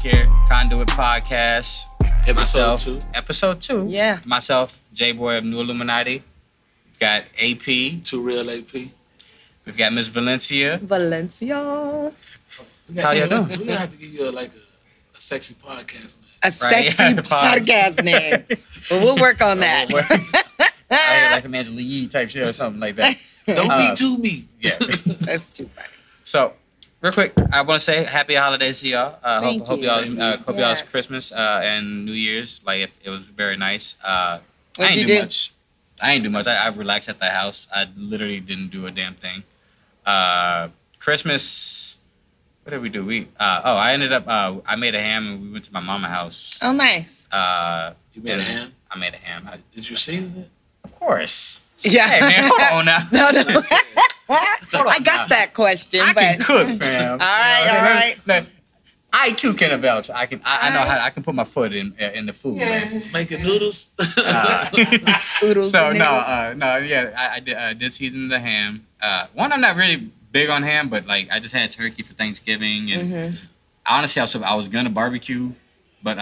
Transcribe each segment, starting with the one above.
back here, Conduit Podcast. Episode 2. Yeah. Myself, JBoi of New Illuminati. We've got AP. Too real AP. We've got Miss Valencia. Valencia. How y'all doing? We're gonna have to give you a sexy podcast name. A sexy podcast name. Well, we'll work on that. Like a man's Lee type shit or something like that. Don't be too me. Yeah. That's too funny. So, real quick, I want to say happy holidays to y'all. Hope y'all's Christmas and New Year's, like, it was very nice. What'd you do? Much. I ain't do much. I relaxed at the house. I literally didn't do a damn thing. Christmas, what did we do? I ended up, I made a ham and we went to my mama's house. Oh, nice. You made a ham? I made a ham. Did you season it? Of course. Yeah. Hey, man, hold on now. No. I got that question. I can cook, fam. All right. I too can vouch. I know how I can put my foot in the food. Man. Making noodles. Oodles. So I did season the ham. I'm not really big on ham, but like I just had turkey for Thanksgiving, and honestly, I was gonna barbecue, but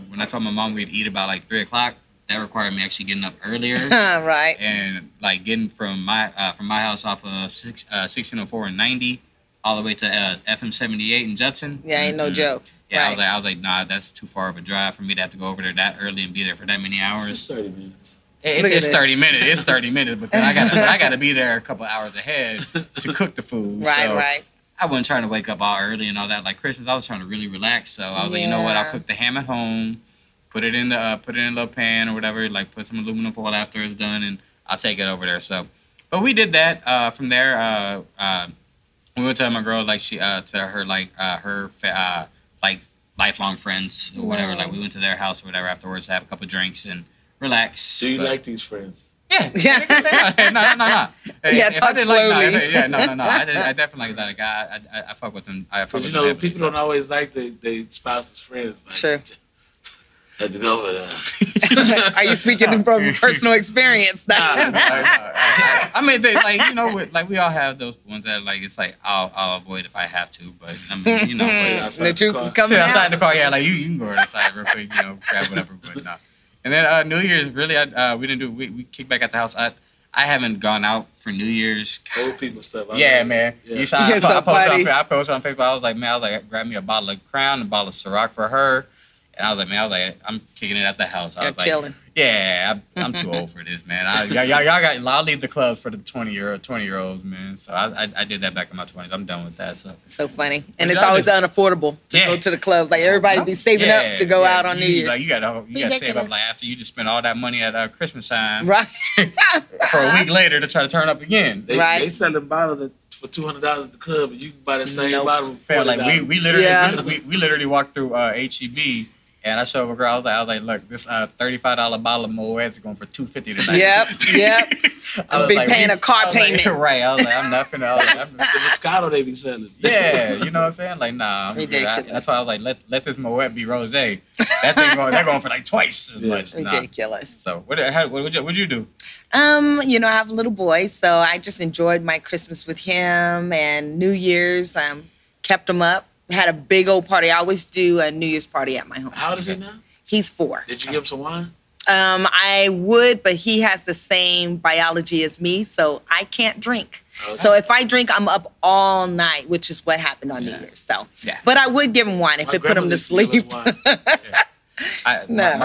when I told my mom we'd eat about like 3:00, that required me actually getting up earlier. Right. And like getting from my house off of 1604 and 90 all the way to FM 78 in Judson. Yeah, ain't no joke. Yeah, right. I was like, nah, that's too far of a drive for me to have to go over there that early and be there for that many hours. It's just 30 minutes. It's 30 minutes. It's 30 minutes, but I gotta be there a couple hours ahead to cook the food. Right. I wasn't trying to wake up all early and all that. Like Christmas, I was trying to really relax. So I was like, you know what? I'll cook the ham at home, put it in a little pan or whatever. Like put some aluminum foil after it's done, and I'll take it over there. So, but we did that. From there, we went to my girl her lifelong friends or whatever. Like we went to their house or whatever afterwards to have a couple of drinks and relax. Do you like these friends? Yeah. No. Yeah, talk slowly. No. I definitely like I fuck with them. Because people don't always like their spouse's friends. Like, sure. Had to go over there. Are you speaking from personal experience? No. I mean, we all have those ones that like it's like I'll avoid if I have to, but I mean, the truth is coming sit out. outside the car. Yeah, like you can go outside real quick, grab whatever, but no. And then New Year's, really, we kicked back at the house. I haven't gone out for New Year's. Old people stuff. Yeah, man. Yeah. You saw, I posted on Facebook. I was like, grab me a bottle of Crown, a bottle of Ciroc for her. And I was like, I'm kicking it at the house. I was like, chilling. Yeah, I'm too old for this, man. I'll leave the club for the 20-year-olds, man. So I did that back in my 20s. I'm done with that. So funny, and it's always unaffordable to go to the club. Like everybody be saving up to go out on New Year's. Like you gotta save up like after you just spend all that money at Christmas time, right? For a week later to try to turn up again. They selling bottles for $200 at the club, and you can buy the same bottle for $40. Like we literally walked through HEB. And I showed a girl, I was like, look, this $35 bottle of Moed's is going for $250 tonight. Yep. I'll be paying a car payment. Right. I was like, I'm not finna. The Moscato they be selling. Yeah, you know what I'm saying? Like, nah. Ridiculous. That's why I was like, let this Moet be rosé. That thing they're going for like twice as much. Ridiculous. So what'd you do? I have a little boy, so I just enjoyed my Christmas with him and New Year's. Kept him up. Had a big old party. I always do a New Year's party at my home. How old is he now? He's 4. Did you give him some wine? I would, but he has the same biology as me, so I can't drink. Okay. So if I drink, I'm up all night, which is what happened on New Year's. So, but I would give him wine if it put him to sleep. My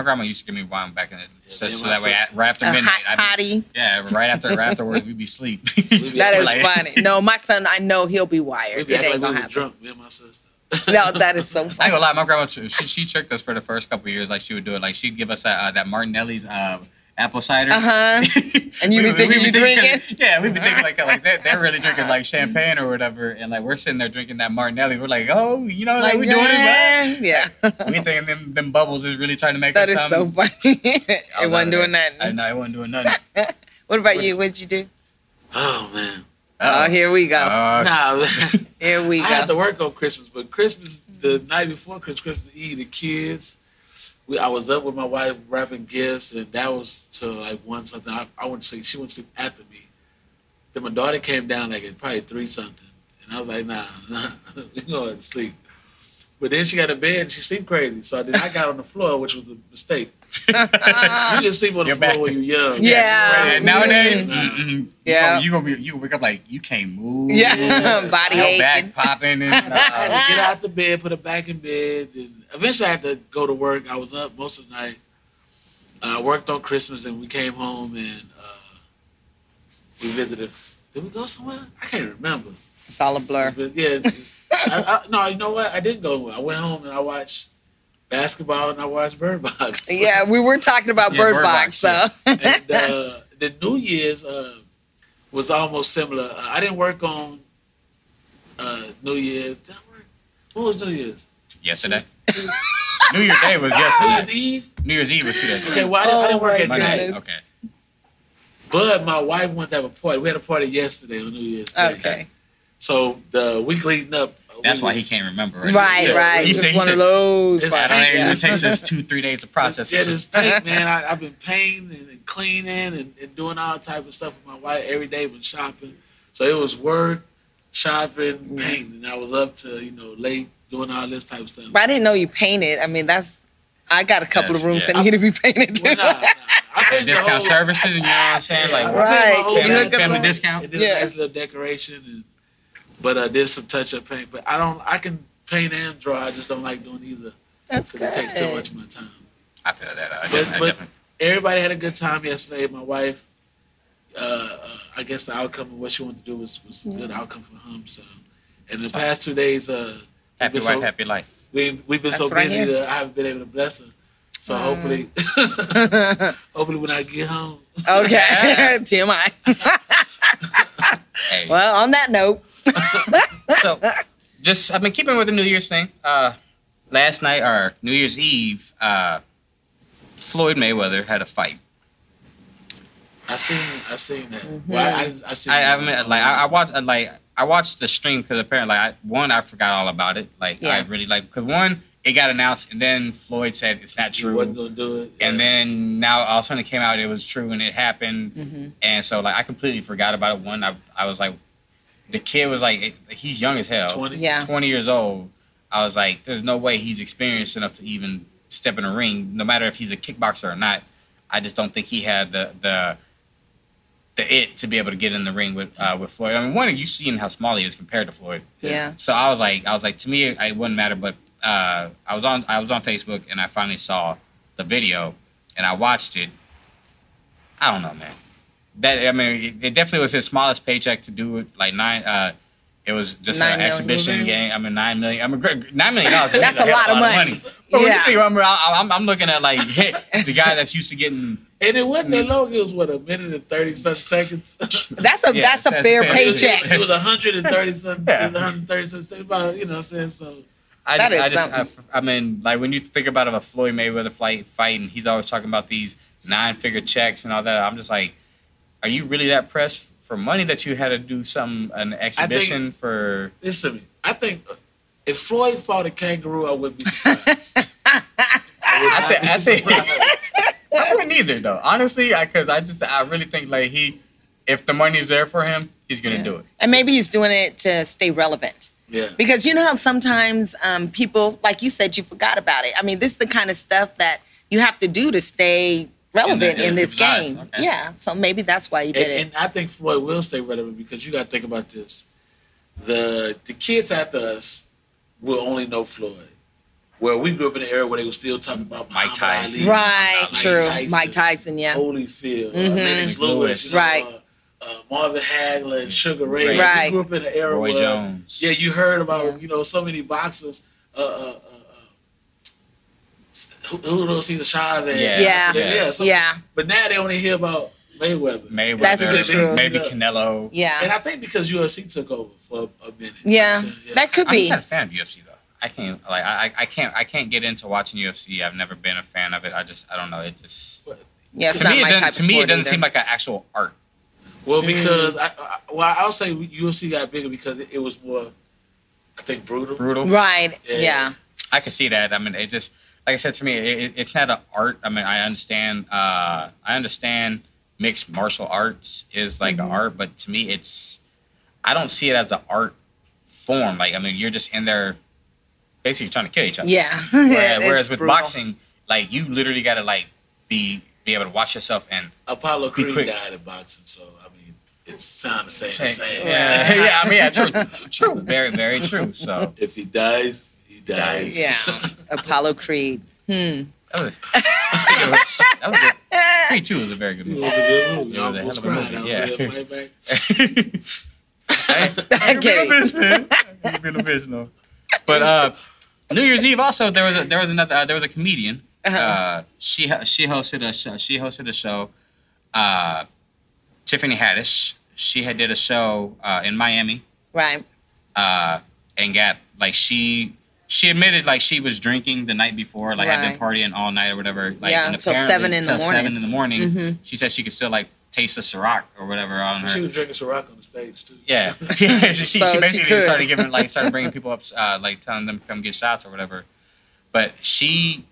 grandma used to give me wine back in the so that way right after midnight. A hot toddy. Right afterwards we'd be asleep. That is funny. No, my son, I know he'll be wired. It ain't gonna happen. Drunk, me and my sister. No, that is so funny. I ain't gonna lie, my grandma, she tricked us for the first couple of years. Like she would do it. Like she'd give us that Martinelli's apple cider. And you be thinking you drinking? Yeah, we be thinking like they're really drinking like champagne or whatever, and like we're sitting there drinking that Martinelli. We're like, oh, like we doing it, man. Yeah. We thinking them bubbles is really trying to make that us something. That is so funny. It wasn't doing nothing. No, it wasn't doing nothing. What about you? What'd you do? Oh man. Oh, here we go. Here we go. I had to work on Christmas, but Christmas, the night before Christmas Eve, the kids, I was up with my wife wrapping gifts, and that was to like 1 something. I went to sleep. She went to sleep after me. Then my daughter came down like at probably 3 something, and I was like, nah, we going to sleep. But then she got a bed and she sleep crazy. So then I got on the floor, which was a mistake. You can sleep on the floor when you're young. Yeah. Nowadays, Yeah. You wake up like you can't move. Yeah. Body Your aching. back popping. And, I had to get out the bed, put her back in bed, and eventually I had to go to work. I was up most of the night. I worked on Christmas, and we came home and we visited. Did we go somewhere? I can't remember. It's all a blur. But yeah. No, you know what? I didn't go. I went home and I watched basketball and I watched Bird Box. Yeah, we were talking about Bird Box, so. And the New Year's was almost similar. I didn't work on New Year's. Did I work? What was New Year's? Yesterday. New Year's Day was yesterday. New Year's Eve? New Year's Eve was 2 days ago. Okay, well, I didn't work at Monday. night. Okay. But my wife wanted to have a party. We had a party yesterday on New Year's Day. Okay. So the week leading up. That's why he can't remember. Right. It's one of those. It takes us 2-3 days to process it. Yeah, this paint, man. I've been painting and cleaning and doing all type of stuff with my wife every day. Been shopping, so it was work, shopping, painting. And I was up to late doing all this type of stuff. But I didn't know you painted. I mean, I got a couple of rooms that need to be painted too. Well, I painted discount services, and you know what I'm saying? Like, right. Family discount. And then a nice little decoration, but did some touch-up paint. But I can paint and draw. I just don't like doing either. That's good. It takes too much of my time. I feel that. But everybody had a good time yesterday. My wife, I guess the outcome of what she wanted to do was a good outcome for him. So, and the past 2 days, happy wife, happy life. We've been so busy that I haven't been able to bless her. So hopefully when I get home. Okay, TMI. Hey. Well, on that note. So, I've been keeping with the New Year's thing. Last night, or New Year's Eve, Floyd Mayweather had a fight. I seen that. Mm-hmm. Well, I seen. I watched the stream because apparently, I forgot all about it. I really because it got announced and then Floyd said it's not true. He wasn't gonna do it. And then now all of a sudden it came out it was true and it happened. And so I completely forgot about it. I was like, the kid was like, he's young as hell. 20? Yeah. 20 years old. I was like, there's no way he's experienced enough to even step in a ring, no matter if he's a kickboxer or not. I just don't think he had the it to be able to get in the ring with Floyd. I mean, you seen how small he is compared to Floyd. Yeah. So I was like, to me, it wouldn't matter. But I was on Facebook and I finally saw the video and I watched it. I don't know, man. It definitely was his smallest paycheck to do it. It was just an exhibition game. $9 million. $9 million. That's a lot of money. But I'm looking at the guy that's used to getting. And it wasn't that long. It was a minute and 30 something seconds. That's a fair paycheck. It was 130 something. 130 something. About what I'm saying. So I mean, when you think about a Floyd Mayweather fight, and he's always talking about these 9-figure checks and all that. I'm just like, are you really that pressed for money that you had to do an exhibition for? Listen to me. I think if Floyd fought a kangaroo, I wouldn't be surprised. I think I wouldn't either, though. Honestly, because I really think if the money's there for him, he's gonna do it. And maybe he's doing it to stay relevant. Yeah. Because you know how sometimes people, like you said, you forgot about it. I mean, this is the kind of stuff that you have to do to stay relevant in this game. Okay. Yeah. So maybe that's why he did it. And I think Floyd will stay relevant because you got to think about this. The kids after us will only know Floyd. Well, we grew up in an era where they were still talking about Mike Tyson. Right, true. Mike Tyson, yeah. Holyfield, Lennox Lewis, right. Marvin Hagler, and Sugar Ray. Right. We grew up in an era Roy where, Jones. Yeah, you heard about so many boxers. Who knows? He's a Chavez. Yeah. But now they only hear about Mayweather. That's true. Maybe Canelo. Yeah. And I think because UFC took over for a minute. Yeah, that could be. I'm not a fan of UFC though. I can't get into watching UFC. I've never been a fan of it. I don't know. It just it's not my type of sport. To me, it doesn't seem like an actual art. Well, because I'll say UFC got bigger because it was more, I think, brutal. Right. Yeah. I can see that. I mean, it just like I said to me, it's not an art. I mean, I understand mixed martial arts is like an art, but to me, I don't see it as an art form. You're just in there. basically trying to kill each other. Yeah. Whereas with brutal. boxing, like you literally got to like be able to watch yourself and Apollo be Creed quick. died in boxing, so I mean, it sounds the same. Yeah, yeah. I mean, yeah, true, very, very true. So If he dies, he dies. Yeah. Apollo Creed. that was good. Creed 2 was a very good movie. It was a good movie. It I was a hell almost of a cried. movie, I was yeah. ready to fight back. I get it. bitch, man. I can feel a bitch, no. But New Year's Eve also there was a comedian. She hosted a show. Tiffany Haddish. She did a show in Miami. Right. And got like she admitted like she was drinking the night before, like had been partying all night or whatever. Like until 7 in the morning. 7 in the morning. She said she could still like taste the Ciroc or whatever on her. She was drinking Ciroc on the stage too. Yeah, yeah. She basically could. started bringing people up, like telling them to come get shots or whatever. But she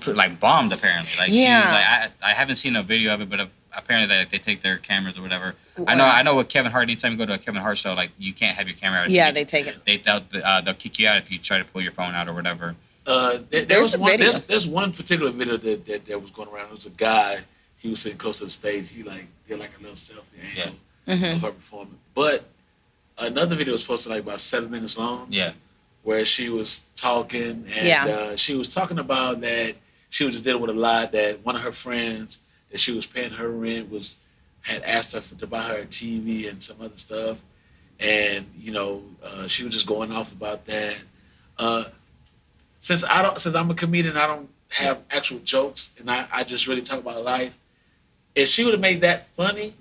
like bombed apparently. Like she, like I haven't seen a video of it, but apparently they take their cameras or whatever. I know with Kevin Hart. Anytime you go to a Kevin Hart show, like you can't have your camera out. Yeah, they take it. They'll kick you out if you try to pull your phone out or whatever. There's a video. There's one particular video that was going around. It was a guy. He was sitting close to the stage. He like did like a little selfie angle of her performing. But another video was posted like about 7 minutes long. Yeah. Where she was talking and she was talking about that she was just dealing with a lot, that one of her friends that she was paying her rent had asked her to buy her a TV and some other stuff, and she was just going off about that. Since I'm a comedian, I don't have actual jokes, and I just really talk about life. If she would have made that funny,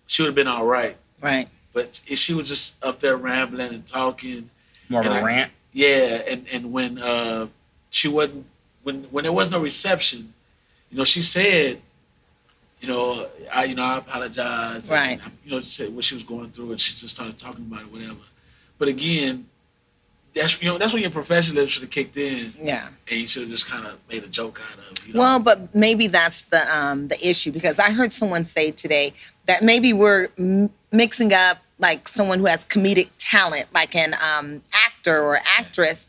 she would have been all right. Right. But if she was just up there rambling and talking, more of a rant. Yeah, and when she wasn't, when there was no reception, she said, I apologize. Right. And, she said what she was going through, and she just started talking about it, whatever. But again, that's when your professionalism should have kicked in. Yeah. And you should have just kind of made a joke out of it. Well, but maybe that's the issue, because I heard someone say today that maybe we're mixing up like someone who has comedic talent, like an actor or actress,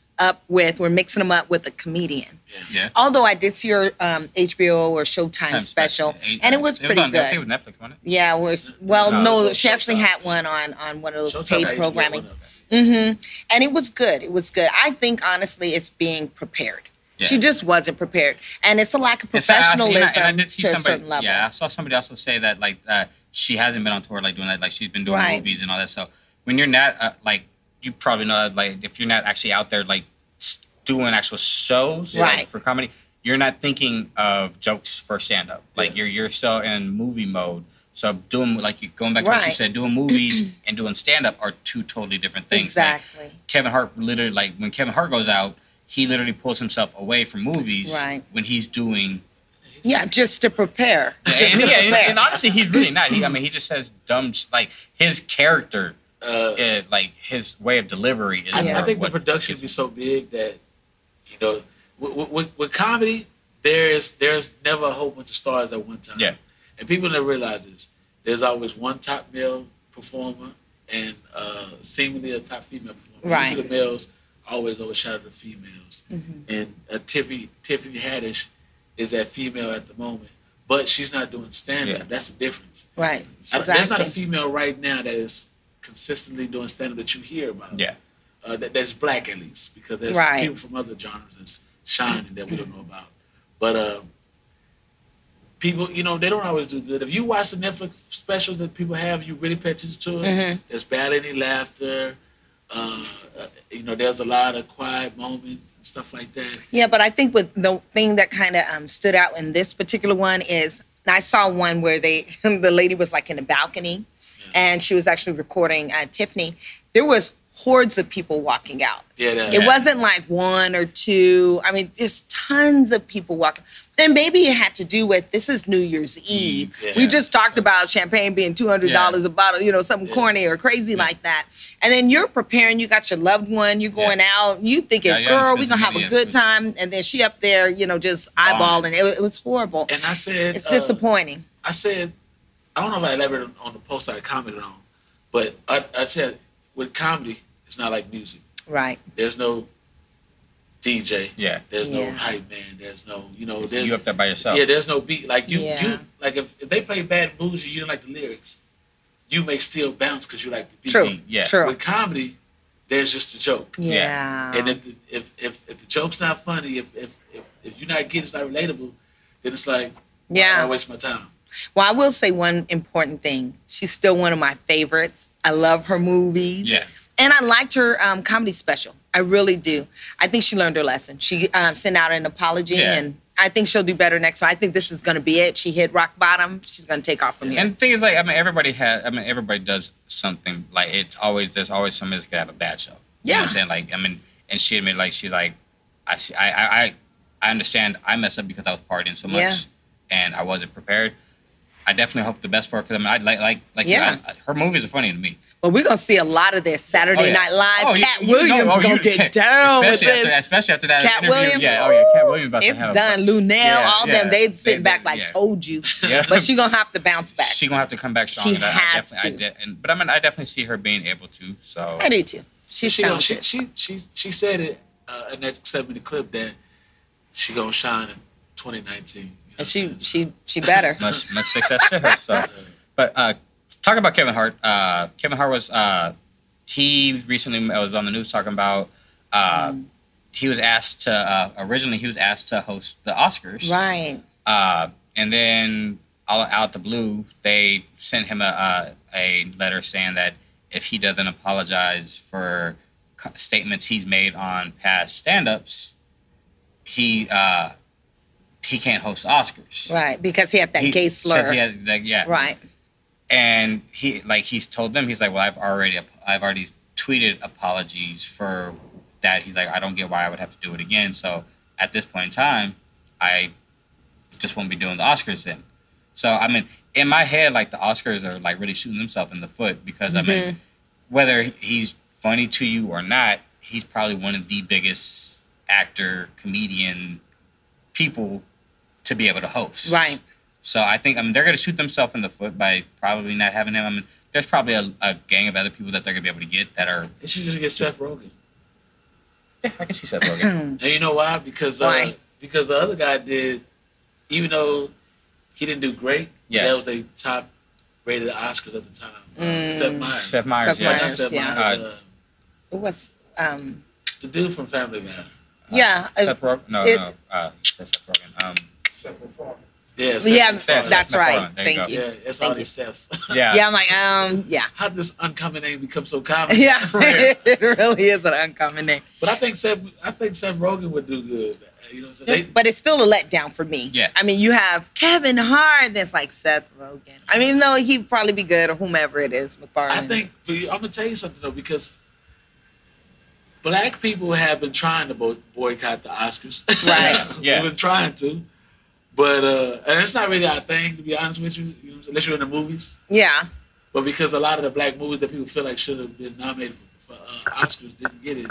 we're mixing them up with a comedian. Yeah. Although I did see your HBO or Showtime special, and it was pretty good. It was Netflix, wasn't it? Yeah, no, she actually had one on one of those paid programming. And it was good. It was good. I think honestly, it's being prepared. Yeah. She just wasn't prepared, and it's a lack of professionalism to a certain level. Yeah, I saw somebody also say that like she hasn't been on tour like doing that, like she's been doing movies and all that. So when you're not like, you probably know, like if you're not actually out there like doing actual shows like, for comedy, you're not thinking of jokes for stand up. Like you're still in movie mode. So doing going back to what you said, doing movies and doing stand up are two totally different things. Exactly. Like, Kevin Hart literally, like when Kevin Hart goes out, he literally pulls himself away from movies when he's doing. Yeah, just to prepare. And honestly, he's really not. He just says dumb. Like his character, like his way of delivery. Is I think the production would be so big that with comedy, there's never a whole bunch of stars at one time. Yeah, and people never realize this. There's always one top male performer and seemingly a top female performer. Right. Usually the males always overshadow the females. And Tiffany Haddish is that female at the moment, but she's not doing stand-up. Yeah. That's the difference. Right. There's not a female right now that is consistently doing stand-up that you hear about. Yeah. That's black at least, because there's people from other genres that's shining that we don't know about. But people, they don't always do good. If you watch the Netflix special that people have, you really pay attention to it. There's barely any laughter. There's a lot of quiet moments and stuff like that. Yeah, but I think with the thing that kind of stood out in this particular one is I saw one where the lady was like in a balcony, and she was actually recording Tiffany. There was hordes of people walking out. It wasn't like one or two. I mean, just tons of people walking. And maybe it had to do with, this is New Year's Eve. We just talked about champagne being $200 a bottle, something corny or crazy like that. And then you're preparing, you got your loved one, you're going out, you thinking, girl, we're going to have a good time. And then she up there, just eyeballing. It was horrible. And I said... It's disappointing. I said, I don't know if I elaborated on the post I commented on, but I said, with comedy, it's not like music. Right. There's no DJ. Yeah. There's no hype man. There's no, there's you up there by yourself. Yeah, there's no beat. Like you like if they play Bad Bougie, you don't like the lyrics, you may still bounce because you like the beat. True. Yeah. True. With comedy, there's just a joke. Yeah. And if the joke's not funny, if you're not getting, it's not relatable, then it's like, I waste my time. Well, I will say one important thing. She's still one of my favorites. I love her movies. Yeah. And I liked her comedy special. I really do. I think she learned her lesson. She sent out an apology, and I think she'll do better next time. I think this is going to be it. She hit rock bottom. She's going to take off from here. And the thing is, like, everybody does something. Like, there's always somebody that could have a bad show. You know what I'm saying? Like, and she admitted, like, she's like, I understand I messed up because I was partying so much, and I wasn't prepared. I definitely hope the best for her because her movies are funny to me. Well, we're gonna see a lot of this Saturday Night Live. Cat Williams gonna get down with this, especially after that Cat interview. Williams. Cat Williams about it's to have done. Lunel, all them, they'd sit back like told you. But she's gonna have to bounce back. She's gonna have to come back strong. She has to. But I definitely see her being able to. So I do too. She's talented. She said it in that 7-minute clip that she gonna shine in 2019. And she better. much success to her. So, but talk about Kevin Hart. Kevin Hart was he recently was on the news talking about he was asked to originally he was asked to host the Oscars, right? And then out the blue they sent him a letter saying that if he doesn't apologize for statements he's made on past stand-ups, he can't host the Oscars. Right, because he had that gay slur. He had that, right. And he's told them, he's like, well, I've already tweeted apologies for that. He's like, I don't get why I would have to do it again. So at this point in time, I just won't be doing the Oscars then. So, in my head, like, the Oscars are, like, really shooting themselves in the foot because, whether he's funny to you or not, he's probably one of the biggest actor, comedian people to be able to host. Right. So I think they're going to shoot themselves in the foot by probably not having him. There's probably a gang of other people that they're going to be able to get that are... They should just get Seth Rogen. Yeah, I can see Seth Rogen. And you know why? Because the other guy did, even though he didn't do great, that was a top rated Oscars at the time. Seth Meyers. It was... the dude from Family Guy. Seth Rogen? Seth Rogen. Seth MacFarlane. That's right. Thank you. Yeah, it's all these Seths. I'm like, How did this uncommon name become so common? Yeah, it really is an uncommon name. But I think Seth Rogen would do good. You know what I'm saying? But it's still a letdown for me. Yeah. You have Kevin Hart that's like Seth Rogen. Even though he'd probably be good or whomever it is. MacFarlane. I think, I'm going to tell you something, though, because black people have been trying to boycott the Oscars. Right. We've been trying to. But, and it's not really our thing, to be honest with you, unless you're in the movies. Yeah. But because a lot of the black movies that people feel like should have been nominated for Oscars didn't get it.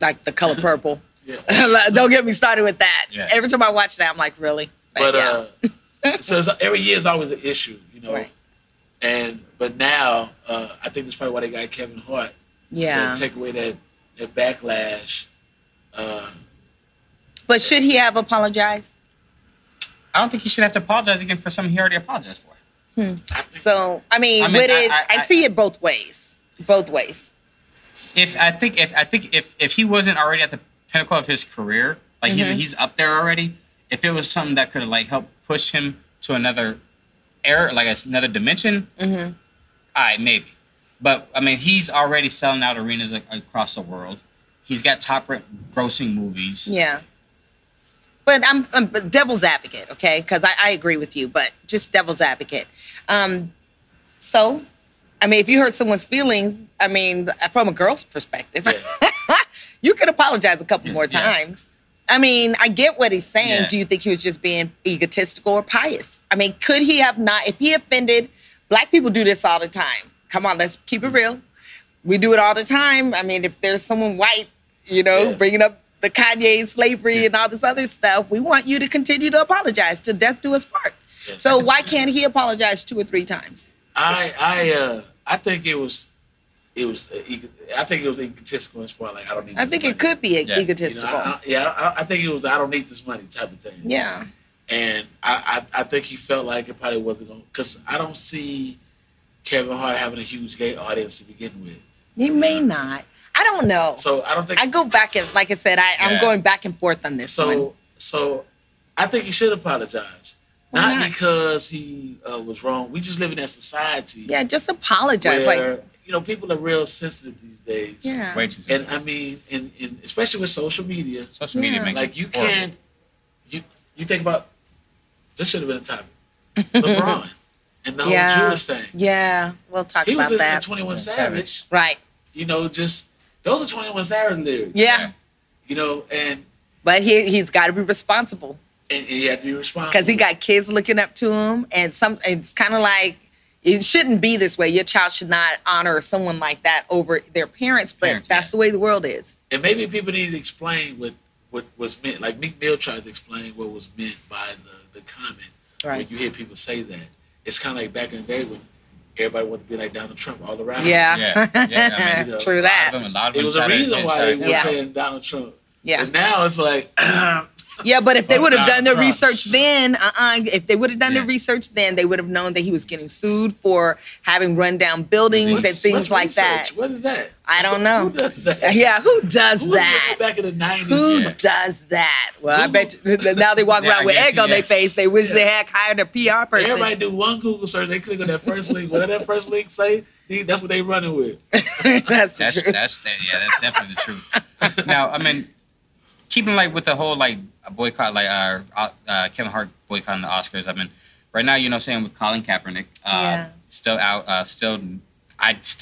Like The Color Purple. Yeah. Don't get me started with that. Yeah. Every time I watch that, I'm like, really? But so every year is always an issue, Right. But now, I think that's probably why they got Kevin Hart. Yeah. To take away that backlash. But should he have apologized? I don't think he should have to apologize again for something he already apologized for. So, I see it both ways. Both ways. If he wasn't already at the pinnacle of his career, like he's up there already, if it was something that could have helped push him to another era, like another dimension, maybe. But he's already selling out arenas across the world. He's got top grossing movies. Yeah. But I'm devil's advocate, okay? Because I agree with you, but just devil's advocate. So, if you hurt someone's feelings, from a girl's perspective, you could apologize a couple more times. I get what he's saying. Yeah. Do you think he was just being egotistical or pious? Could he have not? If he offended, black people do this all the time. Come on, let's keep it real. We do it all the time. If there's someone white, bringing up the Kanye slavery and all this other stuff, we want you to continue to apologize to death do us part. Yeah. So why can't he apologize 2 or 3 times? I think it it was. I think it was egotistical in part. Like I don't need. I think it could be egotistical. I think it was. I don't need this money type of thing. Yeah. And I think he felt like it probably wasn't going, because I don't see Kevin Hart having a huge gay audience to begin with. He may not. I don't know. So I don't think. I go back and, like I said, I'm going back and forth on this one. So I think he should apologize. Not because he was wrong. We just live in that society. Yeah, just apologize. Where, people are real sensitive these days. Yeah. Way too sensitive. And I mean, especially with social media. Social media makes like you horrible. can't. You think about. This should have been a topic. LeBron and the whole Jewish thing. Yeah, we'll talk about that. He was listening to 21 Savage. Right. Just those are 21 Savage lyrics. Yeah. But he's got to be responsible. And he had to be responsible because he got kids looking up to him, and it's kind of like it shouldn't be this way. Your child should not honor someone like that over their parents, but that's the way the world is. And maybe people need to explain what was meant. Like Meek Mill tried to explain what was meant by the comment. Right. When you hear people say that, it's kind of like back in the day when everybody wanted to be like Donald Trump all around. Yeah. I mean, True that. It was a reason why they were saying Donald Trump. Yeah. But now it's like. Yeah, but if they would have done the research then, if they would have done the research then, they would have known that he was getting sued for having run down buildings and things like that. What is that? I don't know. Who does that? Yeah, who does that? Back in the 90s. Who does that? Well, I bet you, now they walk around with egg on their face. They wish they had hired a PR person. Everybody do one Google search. They click on that first link. Whatever that first link say, that's what they running with. That's the truth. That's definitely the truth. Now, I mean, keeping like with the whole like boycott, like Kevin Hart boycotting the Oscars. I mean, right now, you know, saying with Colin Kaepernick, still out, still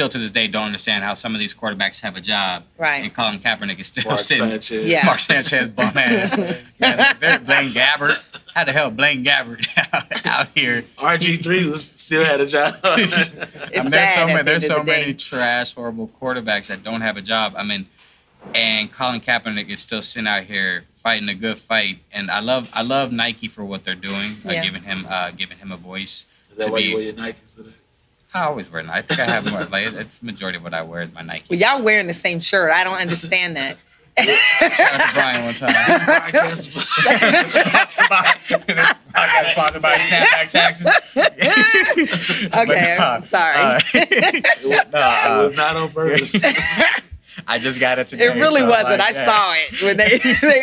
to this day don't understand how some of these quarterbacks have a job, right? And Colin Kaepernick is still Mark sitting. Sanchez. Yeah. Mark Sanchez, bum ass. Blaine Gabbert. How the hell Blaine Gabbert out here? RG3 still had a job. There's so many trash, horrible quarterbacks that don't have a job. I mean. And Colin Kaepernick is still sitting out here fighting a good fight, and I love Nike for what they're doing, giving him a voice. Is that why you wear your Nikes today? I always wear Nike. I think I have more. Like it's the majority of what I wear is my Nike. Well, y'all wearing the same shirt. I don't understand that. Shout out to Brian one time. Podcast sponsored by Snapback Taxes. Okay, I'm sorry. It was not on purpose. I just got it today. It really wasn't. I saw it when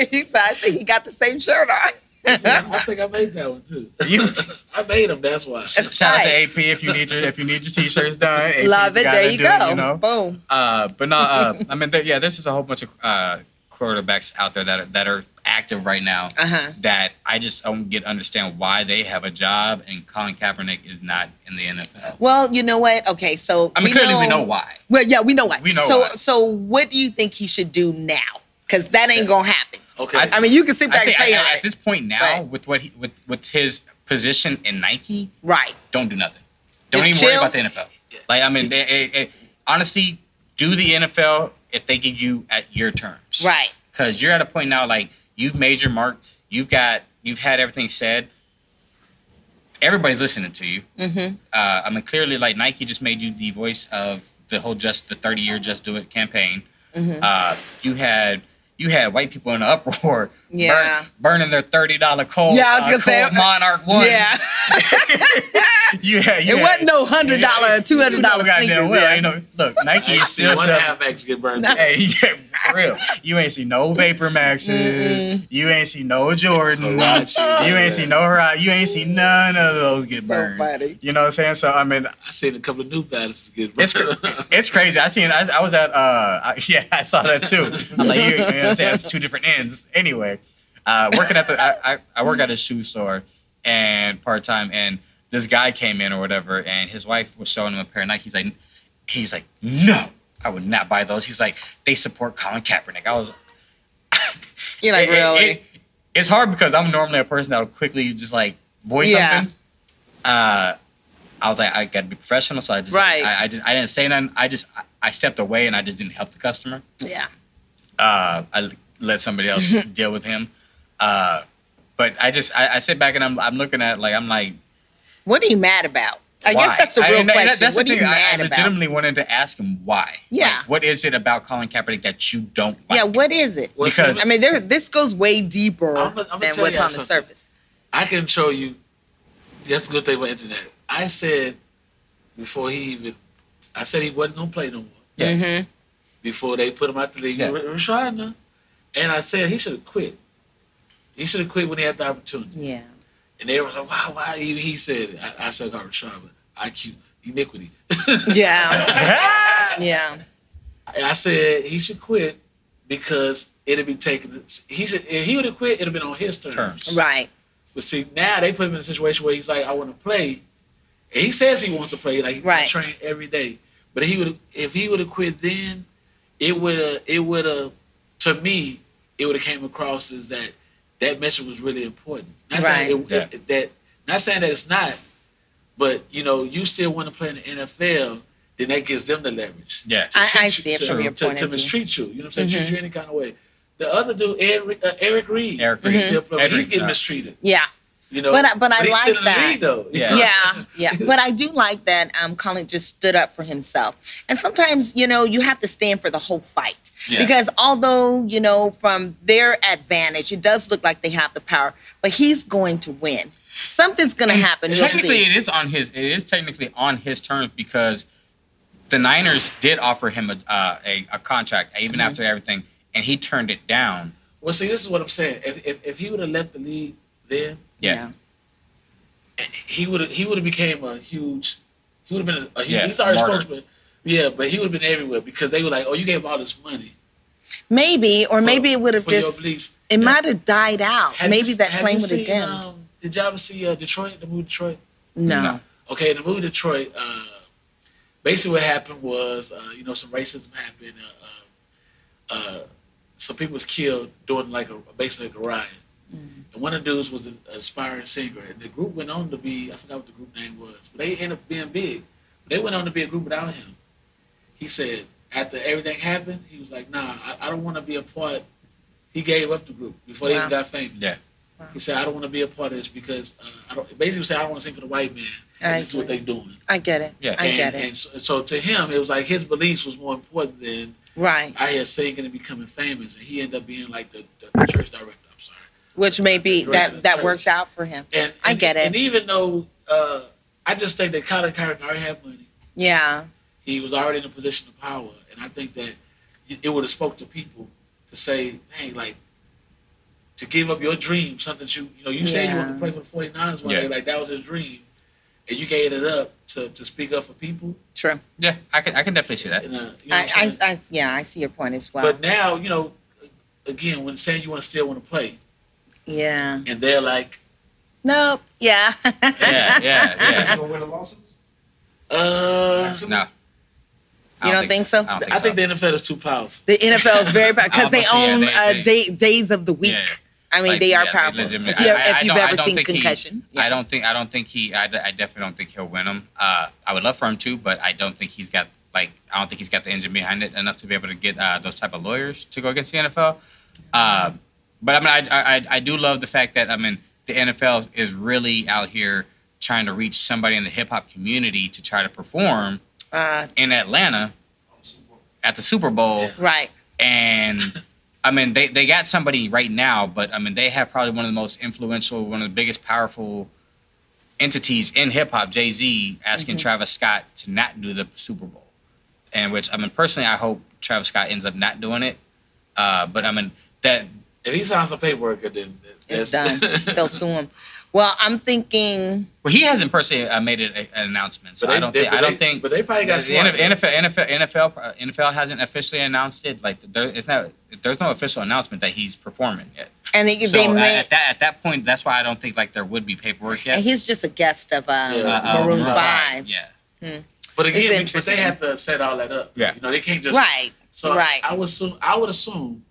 he said, I think he got the same shirt on. I think I made that one too. I made them. That's why. Shout out to AP if you need your t-shirts done. AP's Love it. There you go. You know? Boom. But no. I mean, there's just a whole bunch of quarterbacks out there that are active right now that I just don't understand why they have a job and Colin Kaepernick is not in the NFL. Well, you know what? Okay, so I mean, clearly we know why. Well, yeah, we know why. We know why. So what do you think he should do now? Because that ain't gonna happen. Okay. I mean, you can sit back and pray on it. At this point now, with his position in Nike, right? Don't do nothing. Don't Just even worry chill. about the NFL. Like I mean, honestly, do the NFL if they give you at your terms, right? Because you're at a point now, like you've made your mark. You've had everything said. Everybody's listening to you. Mm-hmm. I mean, clearly, like Nike just made you the voice of the whole the 30-year Just Do It campaign. Mm-hmm. You had white people in an uproar, burning their $30 cold, cold Monarch ones. Yeah, it wasn't no $100, $200 sneakers. Well, you know, look, Nike is still one half Max get burned. Hey, yeah, for real. You ain't see no Vapor Maxes. You ain't see no Jordans. You ain't see no Horizon. You ain't see none of those get burned. Funny. You know what I'm saying? So I mean, I seen a couple of New Balances get burned. It's crazy. I was at I saw that too. I'm like, you know what I'm saying? That's two different ends. Anyway, working at I work at a shoe store and part time, and this guy came in or whatever, and his wife was showing him a pair of Nikes. He's like, no, I would not buy those. He's like, they support Colin Kaepernick. I was, you're like, really? It's hard because I'm normally a person that will quickly just like voice something. I was like, I got to be professional, so I just I didn't say nothing. I stepped away and I just didn't help the customer. Yeah. I let somebody else deal with him. But I sit back and I'm looking at it like, I'm like, what are you mad about? I guess that's the real question. That's what the are you thing. mad I about? legitimately wanted to ask him why. Yeah. Like, what is it about Colin Kaepernick that you don't like? Yeah, what is it? Because I mean, this goes way deeper I'm than tell what's you on the something. surface. I can show you. That's the good thing about internet. I said before I said he wasn't gonna play no more. Yeah. Mm-hmm. Before they put him out the league, Rashad, no. And I said he should have quit. He should have quit when he had the opportunity. Yeah. And they were like, why? He said, I said, Rashad, but IQ, iniquity. Yeah. Yeah. I said he should quit because it'd be taken. If he would have quit, it'd have been on his terms. Right. But see, now they put him in a situation where he's like, I want to play. And he says he wants to play, like he train every day. But if he would have quit then, it would have, to me, it would have came across as that message was really important. Not saying not saying that it's not, but you still want to play in the NFL, then that gives them the leverage. Yeah, I see it from your point of view. To mistreat you, you know what I'm saying? Treat you any kind of way. The other dude, Eric Reed, still playing. He's getting mistreated. Yeah. But I he's like still in the that. league, though. Yeah. But I do like that Colin just stood up for himself. And sometimes, you have to stand for the whole fight. Yeah. Because although, from their advantage, it does look like they have the power, but he's going to win. Something's going to happen. Technically, it is technically on his terms because the Niners did offer him a contract even after everything, and he turned it down. Well, see, this is what I'm saying. If he would have left the league then, he would have became a huge. He would have been a huge. He's already a spokesman. Yeah, but he would have been everywhere because they were like, "Oh, you gave all this money." Maybe, or maybe it would have just. It might have died out. Maybe that flame would have dimmed. Did y'all ever see Detroit? The movie Detroit? No. Okay, in the movie Detroit, basically what happened was, some racism happened. Some people was killed during basically a riot. And one of the dudes was an aspiring singer, and the group went on to be, I forgot what the group name was, but they ended up being big. They went on to be a group without him. He said, after everything happened, he was like, nah, I don't want to be a part. He gave up the group before they even got famous. Yeah. Wow. He said, I don't want to be a part of this because, basically said, I don't want to sing for the white man. This is what they're doing. I get it. Yeah. I get it. And so to him, it was like his beliefs was more important than I had singing and becoming famous. And he ended up being like the church director. I'm sorry. Which may be that worked out for him. And I get it. And even though I just think that Colin Kaepernick already had money. Yeah. He was already in a position of power. And I think that it would have spoke to people to say, hey, to give up your dream, something you said you wanted to play with the 49ers one day, like that was his dream. And you gave it up to speak up for people. True. Yeah, I can definitely see that. And, I see your point as well. But now, again, when saying you still want to play. Yeah. And they're like, nope. Yeah. Yeah. You gonna win the lawsuits? No. You don't think so? I think the NFL is too powerful. The NFL is very powerful because they own days of the week. Yeah. I mean, they are powerful. If you've ever seen Concussion. I definitely don't think he'll win them. I would love for him to, but I don't think he's got I don't think he's got the engine behind it enough to be able to get those type of lawyers to go against the NFL. But I do love the fact that the NFL is really out here trying to reach somebody in the hip hop community to try to perform in Atlanta at the Super Bowl. Right. And they got somebody right now, but they have probably one of the most influential, one of the biggest powerful entities in hip hop, Jay-Z, asking Travis Scott to not do the Super Bowl. And which personally I hope Travis Scott ends up not doing it. But that if he signs some paperwork, then it's done. They'll sue him. Well, I'm thinking. Well, he hasn't personally made an announcement, so I don't think. But they probably got the NFL hasn't officially announced it. There's no official announcement that he's performing yet. And they may at that point. That's why I don't think there would be paperwork yet. And he's just a guest of Maroon 5. Yeah. But again, but they have to set all that up. Yeah. They can't just So I would assume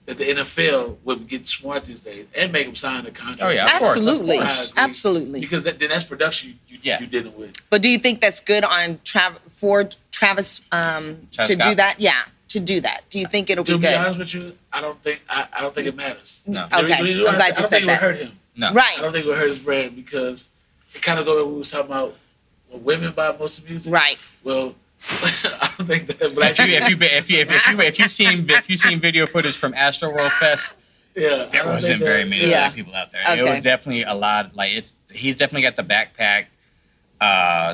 that the NFL would get smart these days and make them sign a contract. Oh yeah, absolutely, of course. Absolutely. Because then that's production you're dealing with. But do you think that's good on for Travis to Scott? Do that? Yeah, to do that. Do you think it'll be good? To be honest with you, I don't think it matters. No. Okay, I'm glad you said that. I don't think it would hurt him. No. Right. I don't think it would hurt his brand because it kind of goes with what we was talking about women buy most of the music. Right. Well, I don't think that black if you've seen video footage from Astro World Fest, there wasn't very many black people out there. Okay. It was definitely a lot. Like he's definitely got the backpack,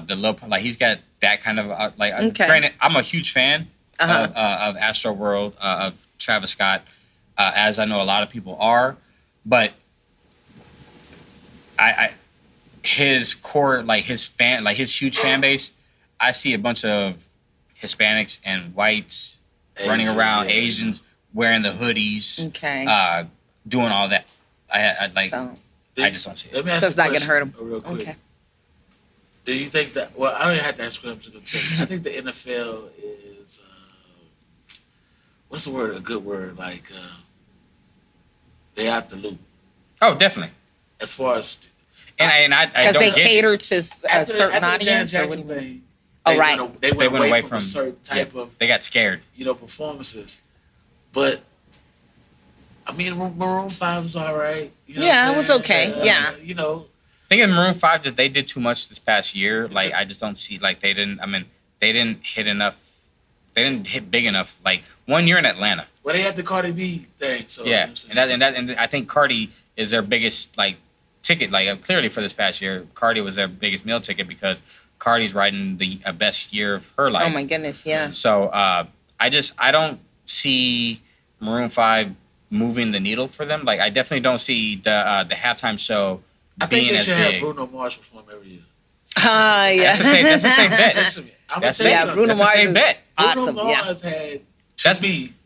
the little like he's got that kind of Granted, I'm a huge fan of Astro World of Travis Scott, as I know a lot of people are, but his core his huge fan base. I see a bunch of Hispanics and whites running around, Asians wearing the hoodies, doing all that. I just don't see it. Let me ask so it's not going to hurt them. Real quick. Okay. Do you think that? Well, I don't even have to ask what I'm going to tell you. I think the NFL is what's the word? A good word? Like they out the loop. Oh, definitely. As far as I because don't they get cater it. to a certain audience. Or what do you mean? They went away from a certain type of. They got scared. Performances, but I mean, Maroon 5 was all right. You know it was okay. I think in Maroon 5 that they did too much this past year. Like I just don't see they didn't. I mean, they didn't hit enough. They didn't hit big enough. Like 1 year in Atlanta. Well, they had the Cardi B thing. So yeah, and I think Cardi is their biggest ticket. Clearly for this past year, Cardi was their biggest meal ticket because Cardi's riding the best year of her life. Oh my goodness, yeah. So I don't see Maroon 5 moving the needle for them. I definitely don't see the halftime show being as big. I think they should have Bruno Mars perform every year. Yeah. That's the same bet. Bruno Mars is bet. Awesome. Bruno Mars had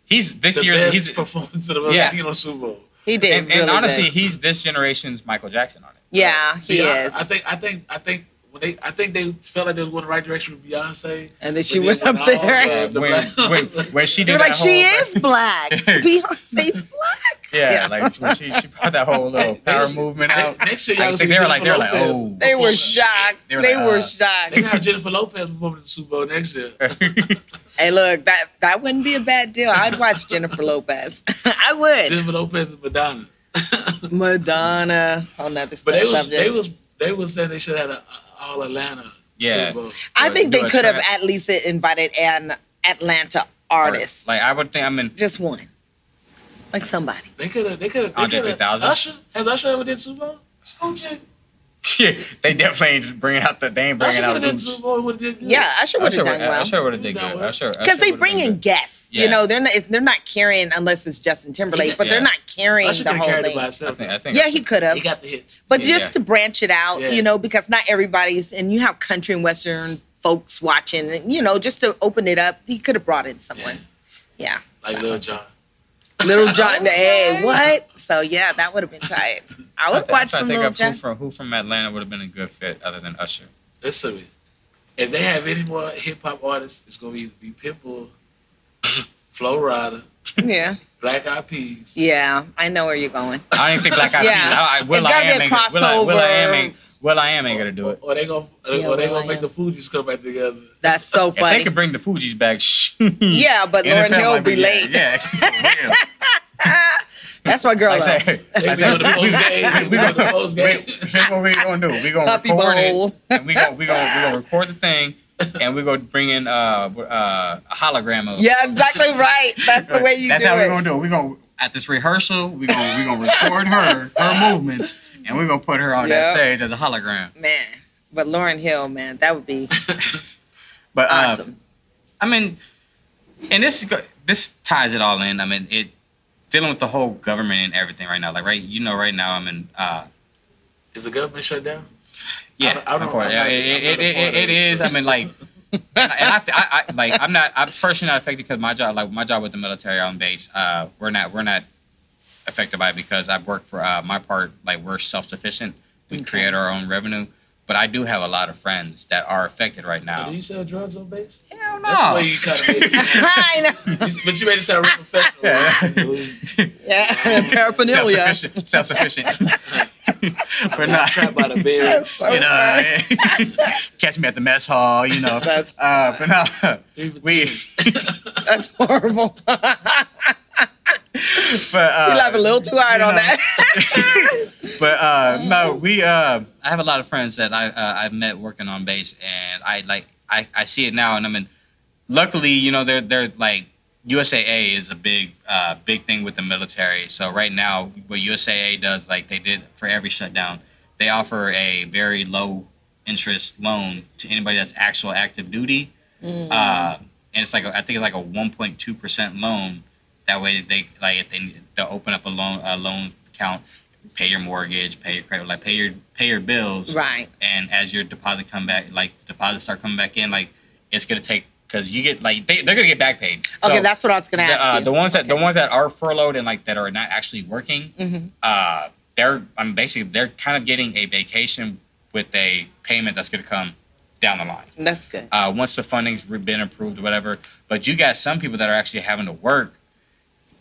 he's this the year best performance of the Super Bowl. He did. And honestly, he's this generation's Michael Jackson on it. Yeah, he is. I think I think they felt like they was going the right direction with Beyonce, and then she went up there. When she did that whole, she is black. Beyonce's black. Yeah, when she brought that whole little power movement out. Next year, y'all they were like, oh, they were shocked. They were shocked. They got Jennifer Lopez performing at the Super Bowl next year. Hey, look, that wouldn't be a bad deal. I'd watch Jennifer Lopez. I would. Jennifer Lopez and Madonna. Madonna, whole nother subject. They was saying they should have had an all Atlanta. Yeah, Super Bowl. I think they could have at least invited an Atlanta artist. I would think. Just one, somebody. They could have. Andre 3000. Usher has Usher ever did Super Bowl? Scoochie. Yeah, they definitely ain't bringing out the. They ain't bringing out the Super Bowl. Would have did good. Yeah, Usher would have done well. Usher would have did good. Because they bring in guests. Yeah. They're not carrying unless it's Justin Timberlake, but they're not carrying Usher the whole thing. I think he could have. He got the hits. But just to branch it out, because not everybody's, and you have country and western folks watching, and just to open it up, he could have brought in someone. Yeah. Like Lil Jon. Little John, hey, what? So yeah, that would have been tight. I would watch some Little John. Who from Atlanta would have been a good fit other than Usher? Listen, if they have any more hip hop artists, it's gonna either be Pitbull, Flo Rida, Black Eyed Peas. Yeah, I know where you're going. I don't think Black Eyed Peas. It's gotta be a crossover. Will.i.am ain't gonna do it. Or they gonna make the Fugees come back together. That's so funny. If they could bring the Fugees back, yeah, but Lauryn Hill will be late. Yeah, for real. That's my girl. I said the post game. Here's what we gonna do. We gonna record it, and we gonna record the thing, and we gonna bring in a hologram of. Yeah, exactly right. That's the way you do it. That's how we gonna do it. We gonna at this rehearsal, we gonna record her movements, and we gonna put her on that stage as a hologram. Man, but Lauryn Hill, man, that would be. But awesome. I mean, and this ties it all in. I mean, dealing with the whole government and everything right now. Right now I'm in. Is the government shut down? Yeah, it is. I mean, I'm personally not affected because my job with the military on base, we're not affected by it because I work for my part. We're self-sufficient. We create our own revenue. But I do have a lot of friends that are affected right now. Do you sell drugs on base? Hell no. That's the way you kind of made it sound. I know. But you made it sound real professional. Yeah, paraphernalia. Self-sufficient. We're not trapped by the barracks. So catch me at the mess hall, That's but no, that's horrible. But you laugh a little too hard on that. But no, I have a lot of friends that I've met working on base, and I see it now, and I mean, luckily, you know, they're like USAA is a big thing with the military. So right now, what USAA does, like they did for every shutdown, they offer a very low interest loan to anybody that's actual active duty, and it's like I think it's like a 1.2% loan. That way, if they'll open up a loan account, pay your mortgage, pay your credit, like pay your bills, right? And as your deposits start coming back in, like it's gonna take. Because you get like they're gonna get back paid. Okay, so that's what I was gonna ask you. The ones that are furloughed and like that are not actually working, they're kind of getting a vacation with a payment that's gonna come down the line. That's good. Once the funding's been approved or whatever. But you got some people that are actually having to work,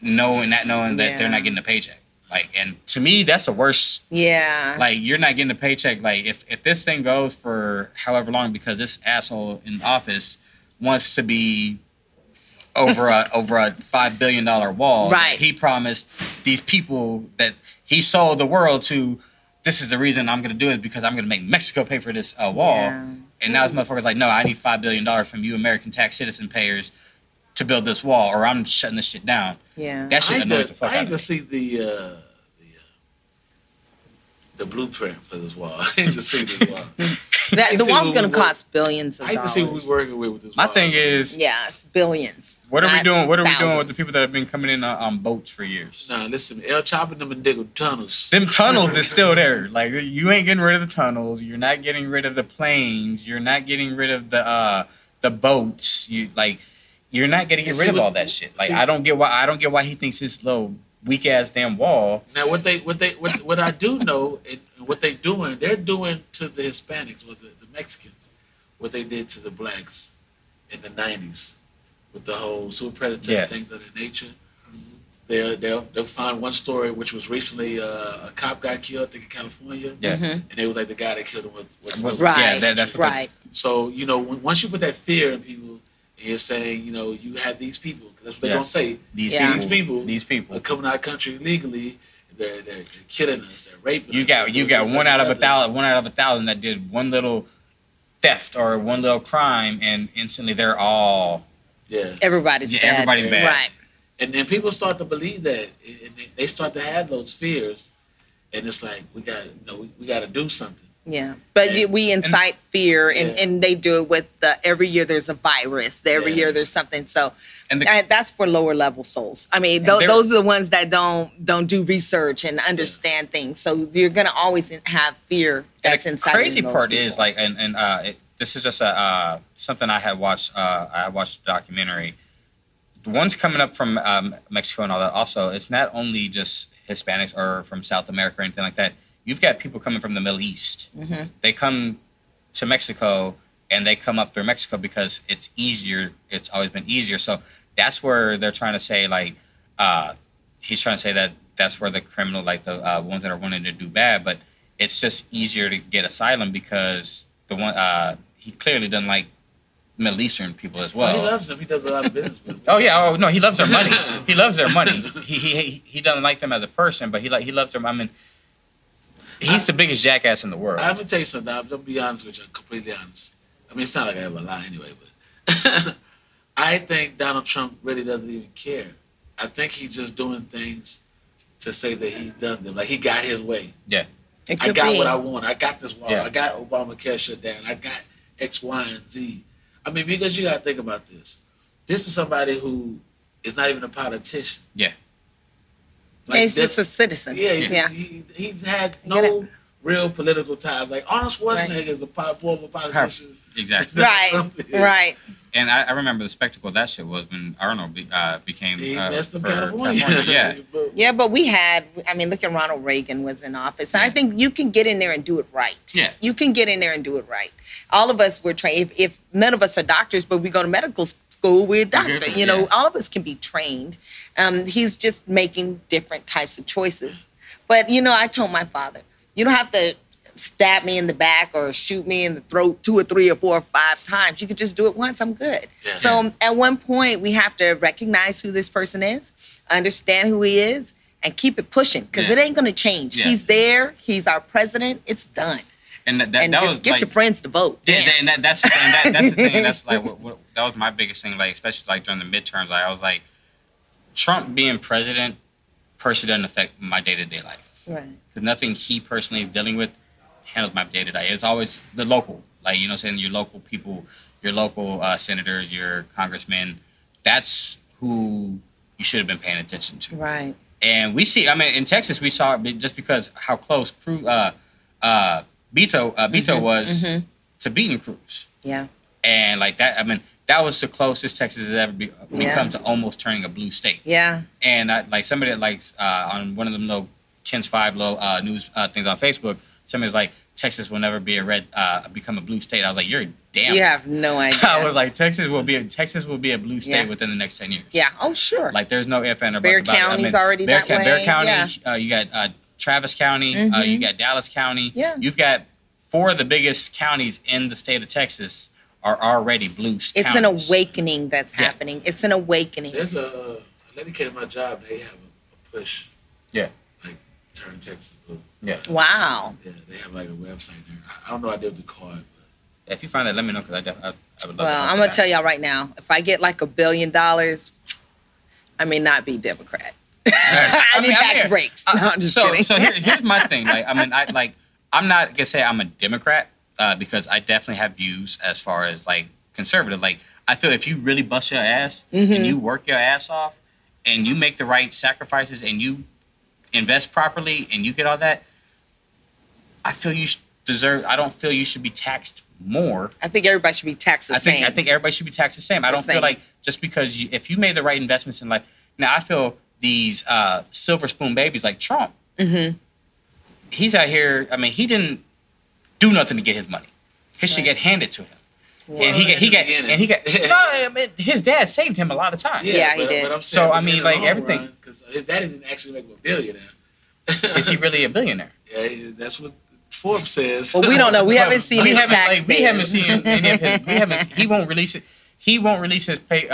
knowing that they're not getting a paycheck. Like, and to me, that's the worst. Yeah. Like, you're not getting a paycheck. Like, if this thing goes for however long because this asshole in office wants to be over a $5 billion wall. Right. He promised these people that he sold the world to. This is the reason I'm going to do it because I'm going to make Mexico pay for this wall. Yeah. And now this motherfucker's like, no, I need $5 billion from you American tax citizen payers to build this wall, or I'm shutting this shit down. Yeah. That shit annoys the fuck out of me. I need to see the blueprint for this wall. I need to see this wall. The wall's going to cost billions of dollars. I need to see what we're working with this wall. My thing is... Yeah, it's billions. What are we doing? What are we doing with the people that have been coming in on boats for years? Nah, listen, El chopping them and digging tunnels. Them tunnels is still there. Like, you ain't getting rid of the tunnels. You're not getting rid of the planes. You're not getting rid of the boats. You're not going to get rid of all that shit. Like, I don't get why he thinks this little weak ass damn wall. Now what I do know and what they're doing to the Hispanics or the Mexicans, what they did to the blacks in the 90s with the whole super predator and things of that nature. They'll find one story which was recently a cop got killed, I think in California. Yeah. And it was like the guy that killed him was right. Yeah, that's right. So, you know, once you put that fear in people, and you're saying, you know, you have these people. That's what they're going to say. These people are coming out of the country illegally. They're killing us. They're raping us. You got one out of 1,000 that did one little theft or one little crime, and instantly they're all... Yeah. Everybody's bad. Right. And then people start to believe that. And they start to have those fears. And it's like, we got to do something. Yeah, but we incite fear, and they do it with every year there's a virus. Every year there's something. So that's for lower level souls. I mean, those are the ones that don't do research and understand things. So you're gonna always have fear that's inside. The crazy those part people. is like, this is just something I had watched. I watched a documentary. The ones coming up from Mexico and all that. Also, it's not only just Hispanics or from South America or anything like that. You've got people coming from the Middle East. Mm-hmm. They come to Mexico, and they come up through Mexico because it's easier. It's always been easier. So that's where they're trying to say, like, he's trying to say that that's where the criminal, like the ones that are wanting to do bad, but it's just easier to get asylum because he clearly doesn't like Middle Eastern people as well. He loves them. He does a lot of business with them. Oh yeah. Oh no, he loves their money. He loves their money. He doesn't like them as a person, but he loves them. I mean. He's the biggest jackass in the world. I'm going to tell you something. I'm going to be honest with you. I'm completely honest. I mean, it's not like I have a lie anyway, but I think Donald Trump really doesn't even care. I think he's just doing things to say that he's done them. Like, he got his way. Yeah. I got what I want. I got this wall. Yeah. I got Obamacare shut down. I got X, Y, and Z. I mean, because you got to think about this. This is somebody who is not even a politician. Yeah. Like he's just a citizen. Yeah, he's had no real political ties. Like Arnold Schwarzenegger is a former politician. Exactly. Right. And I remember the spectacle of that shit was when Arnold became messed up California. Yeah, but look at Ronald Reagan was in office. And I think you can get in there and do it right. Yeah. You can get in there and do it right. All of us were trained. If none of us are doctors, but we go to medical school, we're a doctor. You know, all of us can be trained. He's just making different types of choices. But, you know, I told my father, you don't have to stab me in the back or shoot me in the throat 2 or 3 or 4 or 5 times. You could just do it once. I'm good. Yeah. So at one point, we have to recognize who this person is, understand who he is, and keep it pushing because it ain't going to change. Yeah. He's there. He's our president. It's done. And that just was, get like, your friends to vote. Yeah, and that's the thing. That's the thing. And that's like that was my biggest thing. Like especially like during the midterms, like I was like, Trump being president personally doesn't affect my day-to-day life. Right. Because nothing he personally is dealing with handles my day-to-day. It's always the local, like, you know what I'm saying, your local people, your local senators, your congressmen. That's who you should have been paying attention to. Right. And we see, I mean, in Texas, we saw it just because how close Beto was to beating Cruz. Yeah. And like that, I mean, that was the closest Texas has ever become to almost turning a blue state. Yeah. And like somebody that likes on one of them little Ken's 5 low news things on Facebook, somebody's like, Texas will never be become a blue state. I was like, you're damn. You have no idea. I was like, Texas will be a blue state within the next 10 years. Yeah. Oh, sure. Like there's no if and or buts Bear about it. County's already that way. Bear County. Yeah. You got Travis County. You got Dallas County. Yeah. You've got 4 of the biggest counties in the state of Texas are already blue counties. It's an awakening that's happening. It's an awakening. There's a lady came to my job. They have a push. Yeah. Like turn Texas blue. Yeah. Wow. Yeah, they have like a website there. I don't know. I did the card, but If you find that, let me know because I would love. Well, I'm gonna tell y'all right now. If I get like $1 billion, I may not be Democrat. I need tax breaks. No, I'm just kidding. So here's my thing. Like, I mean, I'm not gonna say I'm a Democrat because I definitely have views as far as like conservative. Like, I feel if you really bust your ass and you work your ass off and you make the right sacrifices and you invest properly and you get all that, I feel you deserve. I don't feel you should be taxed more. I think everybody should be taxed the same. I think everybody should be taxed the same. I don't feel like just because if you made the right investments in life. Now I feel these silver spoon babies like Trump. He's out here. I mean, he didn't do nothing to get his money. His shit get handed to him. Well, and he got. No, I mean, his dad saved him a lot of times. Yeah, he did. But I'm So, I mean, like, everything. Because his daddy didn't actually make him a billionaire. Is he really a billionaire? Yeah, that's what Forbes says. Well, we don't know. We haven't seen his tax. We haven't seen any of his. He won't release it. He won't release his pay.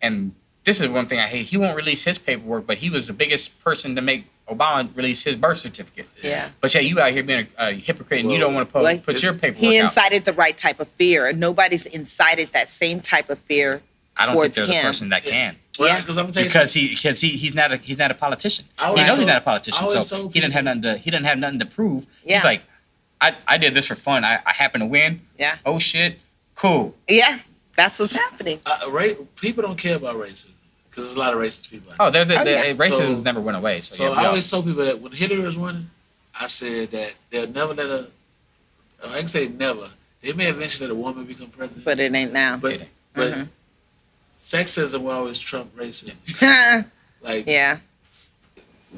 And this is one thing I hate. He won't release his paperwork, but he was the biggest person to make Obama release his birth certificate. Yeah. But yeah, you out here being a hypocrite, and you don't want to put your paperwork He out. incited the right type of fear. Nobody's incited that same type of fear I don't think towards there's him. a person that can. Yeah. Because I'm telling Because he's not a politician. He knows he's not a politician, so he didn't have nothing to prove. Yeah. He's like, I did this for fun. I happen to win. Yeah. Oh shit, cool. Yeah, that's what's happening. People don't care about racism because there's a lot of racist people. Oh, yeah. Racism never went away. So I always tell people that when Hillary was running, I said that they'll never let I can say never. They may eventually let a woman become president, But it ain't now. but sexism will always trump racism. Like, yeah.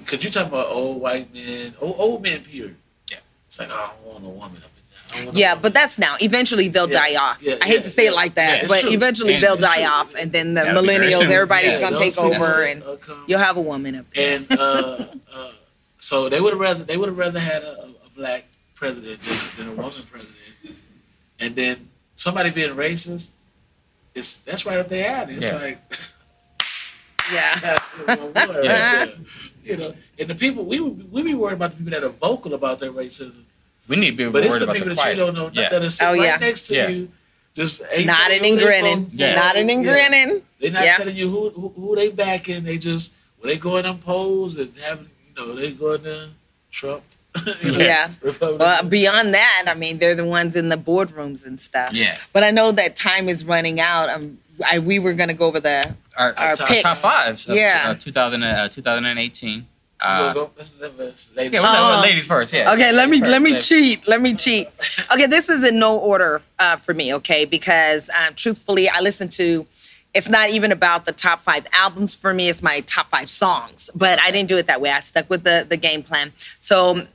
Cause you talk about old white men, old men, period. Yeah. It's like, oh, I want a woman up in there. Yeah, but that's now. Eventually they'll die off. I hate to say it like that, but eventually they'll die off, and then the millennials, everybody's gonna take over, and you'll have a woman up there. And so they would have rather had a black president than a woman president. And then somebody being racist, that's right up their alley. It's like, yeah. You know, and the people we be worried about the people that are vocal about their racism. We need to be But worried it's the about people the that quiet. you don't know that are sitting right next to you, just ain't nodding and grinning, nodding and grinning. They're not telling you who they backing. They just when they go in them polls and having they go in there Trump. Well, beyond that, I mean, they're the ones in the boardrooms and stuff. Yeah. But I know that time is running out. We were going to go over our picks. Top fives. Of 2018. Ladies first. Yeah. Okay, let me cheat. Okay, this is in no order for me. Okay, because truthfully, I listened to. It's not even about the top 5 albums for me. It's my top 5 songs. But I didn't do it that way. I stuck with the game plan. So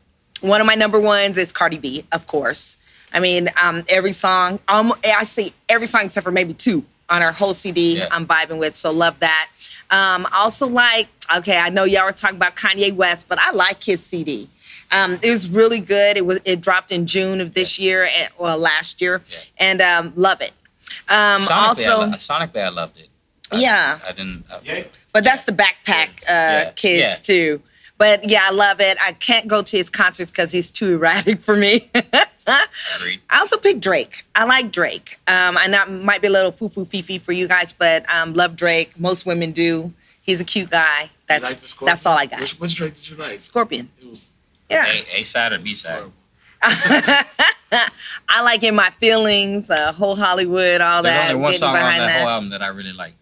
one of my number ones is Cardi B, of course. I mean, every song, I say every song except for maybe 2 on our whole CD I'm vibing with. So love that. Also like, okay, I know y'all were talking about Kanye West, but I like his CD. It was really good. It dropped in June of this year, last year, and love it. Sonically, I loved it. I didn't. But that's the Backpack Kids too. But yeah, I love it. I can't go to his concerts because he's too erratic for me. I also picked Drake. I like Drake. I know it might be a little foo-foo-fee-fee for you guys, but love Drake. Most women do. He's a cute guy. That's all I got. Which Drake did you like? Scorpion. It was A side or B side? I like In My Feelings, Whole Hollywood, all There's that. only one song on that that whole album that I really like.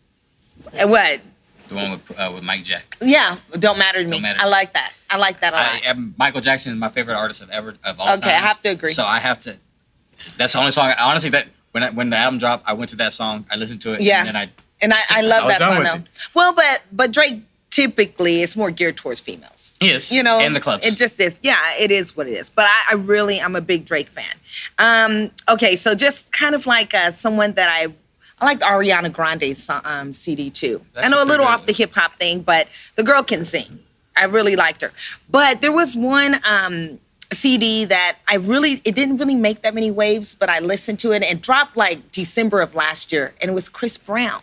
What? The one with Mike Jack. Yeah, Don't Matter to Me. Matter. I like that. I like that a lot. Michael Jackson is my favorite artist of all time. Okay, I have to agree. So I have to. That's the only song. Honestly, that when the album dropped, I went to that song. I listened to it. Yeah. And I love that song though. It. Well, but Drake typically is more geared towards females. He is. You know, and the clubs. It just is. Yeah, it is what it is. But I'm a big Drake fan. Okay, so just kind of like someone that I liked Ariana Grande's CD too. I know a little off the hip hop thing, but the girl can sing. I really liked her. But there was one CD that it didn't really make that many waves, but I listened to it and it dropped like December of last year, and it was Chris Brown.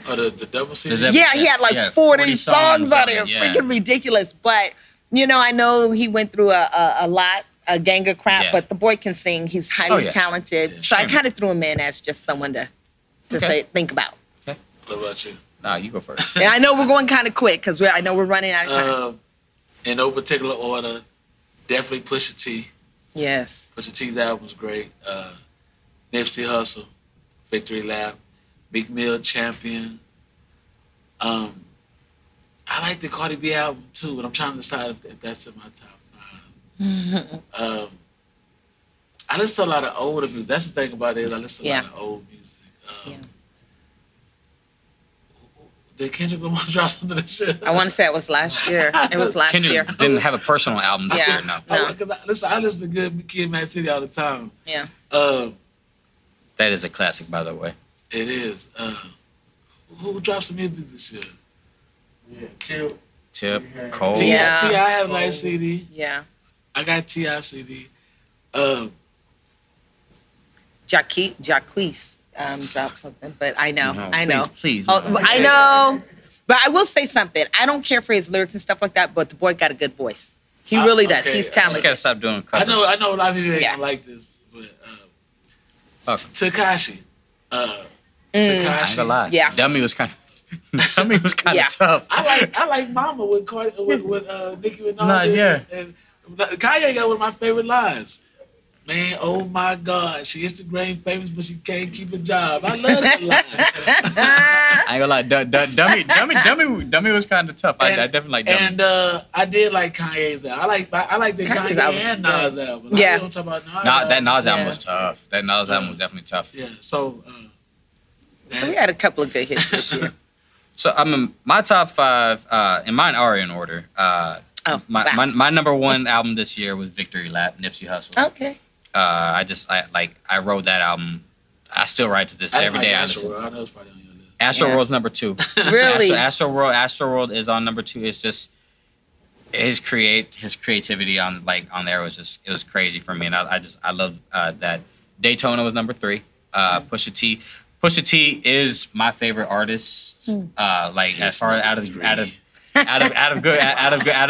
Oh, the double CD? Yeah, he had like 40 songs on it. Yeah. Freaking ridiculous. But, you know, I know he went through a gang of crap, but the boy can sing. He's highly talented. Yeah. So I kind of threw him in as just someone to think about. Okay. What about you? Nah, you go first. And I know we're going kind of quick because I know we're running out of time. In no particular order, definitely Pusha T. Yes. Pusha T's album was great. Nipsey Hussle, Victory Lap. Big Mill, Champion. I like the Cardi B album too, but I'm trying to decide if that's in my top 5. I listen to a lot of older music. That's the thing about it. I listen to a lot of old music. Did Kendrick Lamar drop something this year? I want to say it was last year. It was last year. Kendrick didn't have a personal album this year, no. I listen to good Kid, Mad City all the time. Yeah. That is a classic, by the way. It is. Who dropped some music this year? Yeah, Tip, Cole. Yeah. T.I. had a nice CD. Yeah. I got T.I. CD. Jacquees dropped something, but I know. Please. I know. But I will say something. I don't care for his lyrics and stuff like that, but the boy got a good voice. He really does. He's talented. You gotta stop doing covers. I know a lot of people ain't gonna like this, but Tekashi. Tekashi. I ain't gonna lie. Yeah. Dummy was kind of tough. I like Mama with Nicki Minaj. And Kanye got one of my favorite lines. Man, oh my God, she Instagram famous, but she can't keep a job. I love that line. I ain't gonna lie. Dummy was kind of tough. I definitely like Dummy. And I did like Kanye's album. I like the Kanye and Nas album. Yeah. Don't talk about Nas. That Nas album was tough. That Nas album was definitely tough. Yeah. So we had a couple of good hits this year. So my top 5, and mine are in order. My number 1 album this year was Victory Lap, Nipsey Hussle. Okay. I wrote that album. I still write to this every day. I listen. I know it's probably on your list. Astro World's number 2. Really? Astro World is on number 2. It's just his creativity on there was crazy for me, and I love that. Daytona was number 3. Pusha T is my favorite artist. As far as out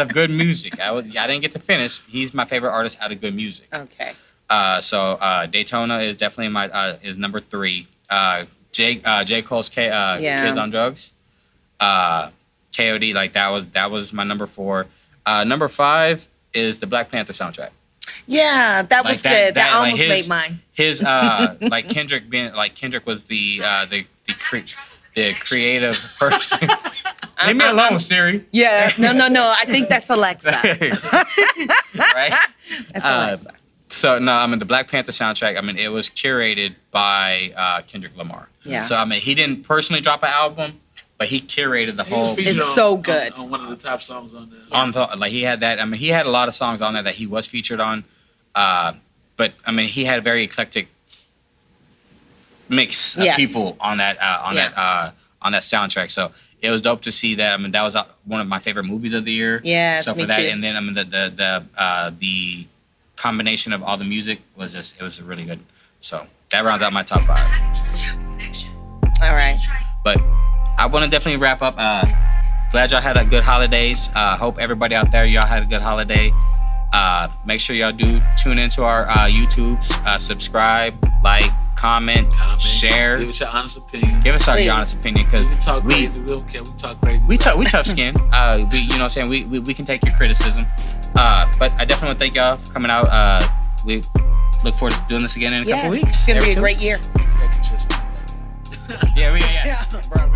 of good music. I didn't get to finish. He's my favorite artist out of good music. Okay. So Daytona is definitely is number 3. J. Cole's Kids on Drugs. KOD, that was my number 4. Number 5 is the Black Panther soundtrack. Yeah, that was good. That almost made mine. His Kendrick was the creative person. Leave me alone, Siri. Yeah, no. I think that's Alexa. Right? That's Alexa. So the Black Panther soundtrack. It was curated by Kendrick Lamar. Yeah. So he didn't personally drop an album, but he curated the whole. It's so good. On one of the top songs on there. He had that. He had a lot of songs on there that he was featured on. But he had a very eclectic mix of people on that soundtrack. So it was dope to see that. That was one of my favorite movies of the year. Yeah, so me for that, too. and then the combination of all the music was really good. So that rounds out my top 5. All right. But I want to definitely wrap up. glad y'all had a good holidays. Hope everybody out there, y'all had a good holiday. Make sure y'all do tune into our YouTubes. Subscribe, like, comment, share. Give us your honest opinion. Give us your honest opinion, because we can talk crazy. We don't care. We talk crazy. We tough skin. You know what I'm saying? We can take your criticism. But I definitely want to thank y'all for coming out. We look forward to doing this again in a couple weeks. It's gonna be a great year. Yeah. Bro,